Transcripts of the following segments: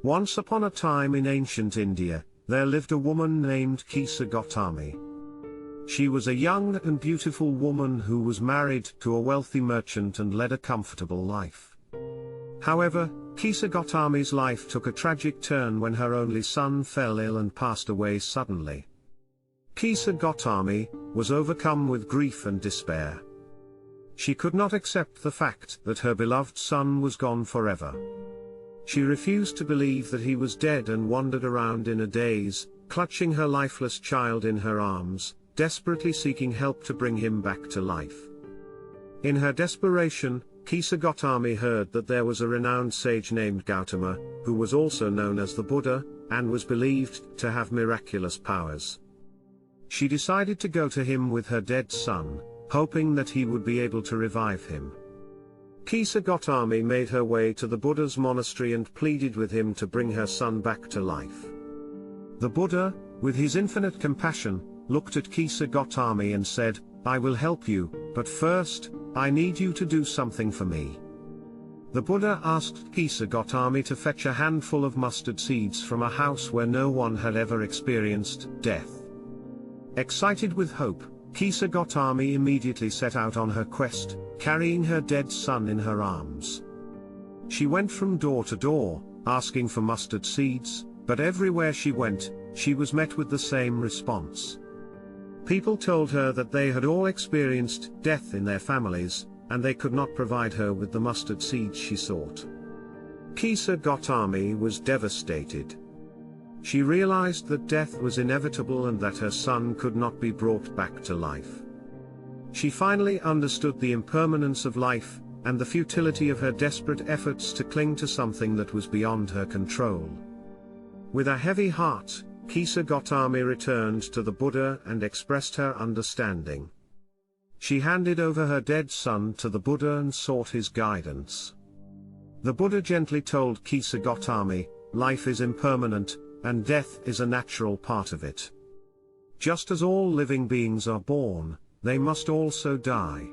Once upon a time in ancient India, there lived a woman named Kisa Gautami. She was a young and beautiful woman who was married to a wealthy merchant and led a comfortable life. However, Kisa Gautami's life took a tragic turn when her only son fell ill and passed away suddenly. Kisa Gautami was overcome with grief and despair. She could not accept the fact that her beloved son was gone forever. She refused to believe that he was dead and wandered around in a daze, clutching her lifeless child in her arms, desperately seeking help to bring him back to life. In her desperation, Kisa Gautami heard that there was a renowned sage named Gautama, who was also known as the Buddha, and was believed to have miraculous powers. She decided to go to him with her dead son, hoping that he would be able to revive him. Kisa Gautami made her way to the Buddha's monastery and pleaded with him to bring her son back to life. The Buddha, with his infinite compassion, looked at Kisa Gautami and said, "I will help you, but first, I need you to do something for me." The Buddha asked Kisa Gautami to fetch a handful of mustard seeds from a house where no one had ever experienced death. Excited with hope, Kisa Gautami immediately set out on her quest, carrying her dead son in her arms. She went from door to door, asking for mustard seeds, but everywhere she went, she was met with the same response. People told her that they had all experienced death in their families, and they could not provide her with the mustard seeds she sought. Kisa Gautami was devastated. She realized that death was inevitable and that her son could not be brought back to life. She finally understood the impermanence of life, and the futility of her desperate efforts to cling to something that was beyond her control. With a heavy heart, Kisa Gautami returned to the Buddha and expressed her understanding. She handed over her dead son to the Buddha and sought his guidance. The Buddha gently told Kisa Gautami, "Life is impermanent, and death is a natural part of it. Just as all living beings are born, they must also die.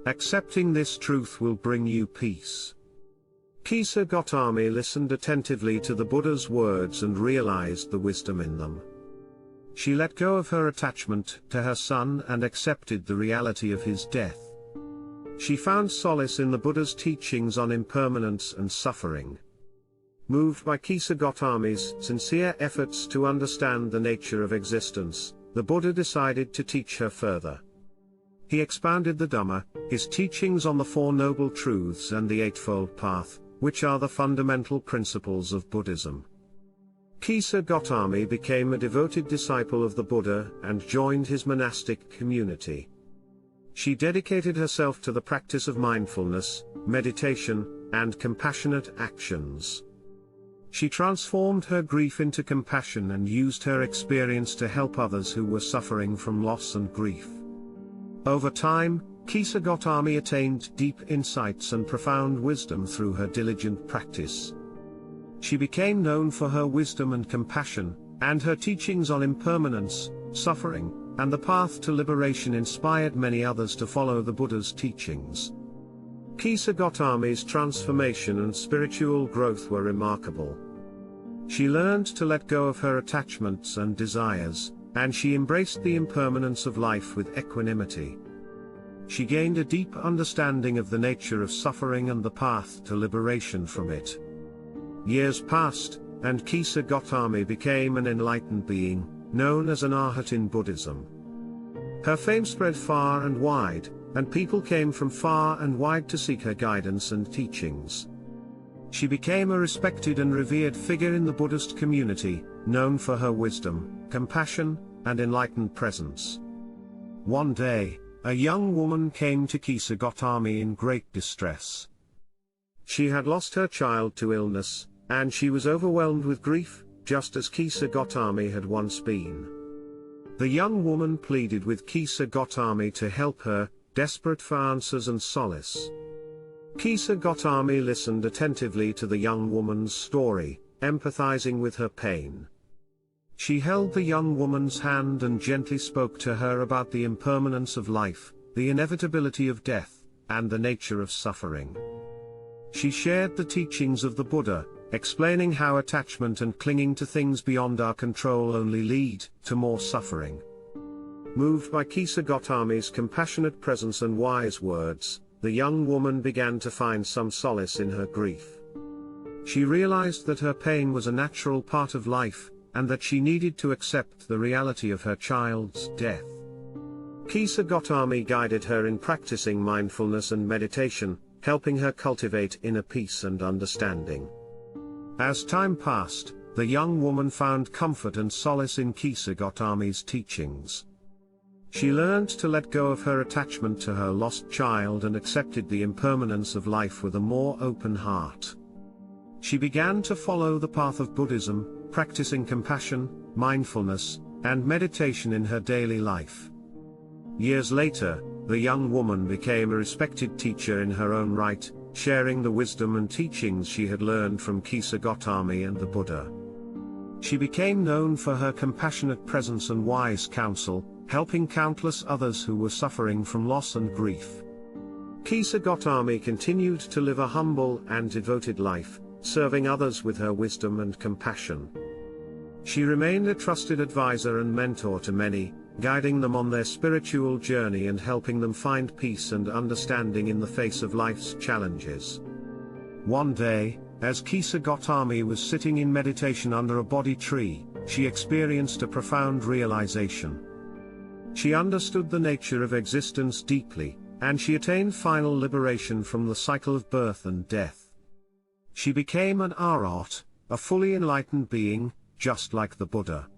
Accepting this truth will bring you peace." Kisa Gautami listened attentively to the Buddha's words and realized the wisdom in them. She let go of her attachment to her son and accepted the reality of his death. She found solace in the Buddha's teachings on impermanence and suffering. Moved by Kisa Gautami's sincere efforts to understand the nature of existence, the Buddha decided to teach her further. He expounded the Dhamma, his teachings on the Four Noble Truths and the Eightfold Path, which are the fundamental principles of Buddhism. Kisa Gautami became a devoted disciple of the Buddha and joined his monastic community. She dedicated herself to the practice of mindfulness, meditation, and compassionate actions. She transformed her grief into compassion and used her experience to help others who were suffering from loss and grief. Over time, Kisa Gautami attained deep insights and profound wisdom through her diligent practice. She became known for her wisdom and compassion, and her teachings on impermanence, suffering, and the path to liberation inspired many others to follow the Buddha's teachings. Kisa Gautami's transformation and spiritual growth were remarkable. She learned to let go of her attachments and desires, and she embraced the impermanence of life with equanimity. She gained a deep understanding of the nature of suffering and the path to liberation from it. Years passed, and Kisa Gautami became an enlightened being, known as an arhat in Buddhism. Her fame spread far and wide, and people came from far and wide to seek her guidance and teachings. She became a respected and revered figure in the Buddhist community, known for her wisdom, compassion, and enlightened presence. One day, a young woman came to Kisa Gautami in great distress. She had lost her child to illness, and she was overwhelmed with grief, just as Kisa Gautami had once been. The young woman pleaded with Kisa Gautami to help her, desperate for answers and solace. Kisa Gautami listened attentively to the young woman's story, empathizing with her pain. She held the young woman's hand and gently spoke to her about the impermanence of life, the inevitability of death, and the nature of suffering. She shared the teachings of the Buddha, explaining how attachment and clinging to things beyond our control only lead to more suffering. Moved by Kisa Gotami's compassionate presence and wise words, the young woman began to find some solace in her grief. She realized that her pain was a natural part of life, and that she needed to accept the reality of her child's death. Kisa Gotami guided her in practicing mindfulness and meditation, helping her cultivate inner peace and understanding. As time passed, the young woman found comfort and solace in Kisa Gotami's teachings. She learned to let go of her attachment to her lost child and accepted the impermanence of life with a more open heart. She began to follow the path of Buddhism, practicing compassion, mindfulness, and meditation in her daily life. Years later, the young woman became a respected teacher in her own right, sharing the wisdom and teachings she had learned from Kisa Gotami and the Buddha. She became known for her compassionate presence and wise counsel, helping countless others who were suffering from loss and grief. Kisa Gotami continued to live a humble and devoted life, serving others with her wisdom and compassion. She remained a trusted advisor and mentor to many, guiding them on their spiritual journey and helping them find peace and understanding in the face of life's challenges. One day, as Kisa Gotami was sitting in meditation under a Bodhi tree, she experienced a profound realization. She understood the nature of existence deeply, and she attained final liberation from the cycle of birth and death. She became an Arhat, a fully enlightened being, just like the Buddha.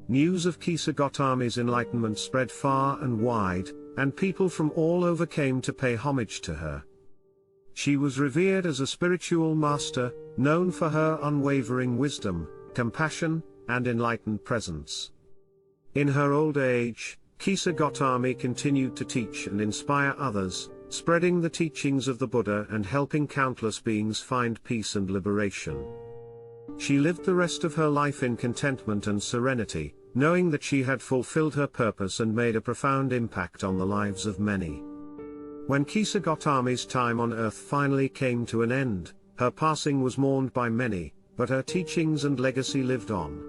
News of Kisa Gotami's enlightenment spread far and wide, and people from all over came to pay homage to her. She was revered as a spiritual master, known for her unwavering wisdom, compassion, and enlightened presence. In her old age, Kisa Gotami continued to teach and inspire others, spreading the teachings of the Buddha and helping countless beings find peace and liberation. She lived the rest of her life in contentment and serenity, knowing that she had fulfilled her purpose and made a profound impact on the lives of many. When Kisa Gotami's time on earth finally came to an end, her passing was mourned by many, but her teachings and legacy lived on.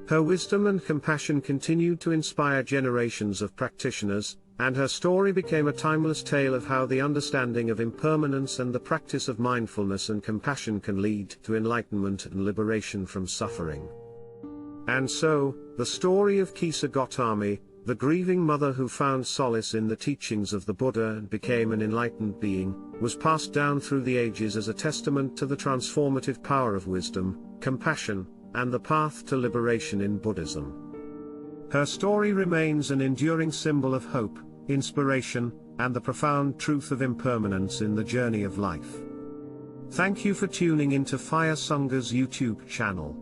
Her wisdom and compassion continued to inspire generations of practitioners, and her story became a timeless tale of how the understanding of impermanence and the practice of mindfulness and compassion can lead to enlightenment and liberation from suffering. And so, the story of Kisa Gotami, the grieving mother who found solace in the teachings of the Buddha and became an enlightened being, was passed down through the ages as a testament to the transformative power of wisdom, compassion, and the path to liberation in Buddhism. Her story remains an enduring symbol of hope, inspiration, and the profound truth of impermanence in the journey of life. Thank you for tuning into Fire Sangha's YouTube channel.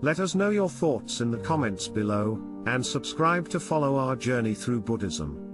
Let us know your thoughts in the comments below, and subscribe to follow our journey through Buddhism.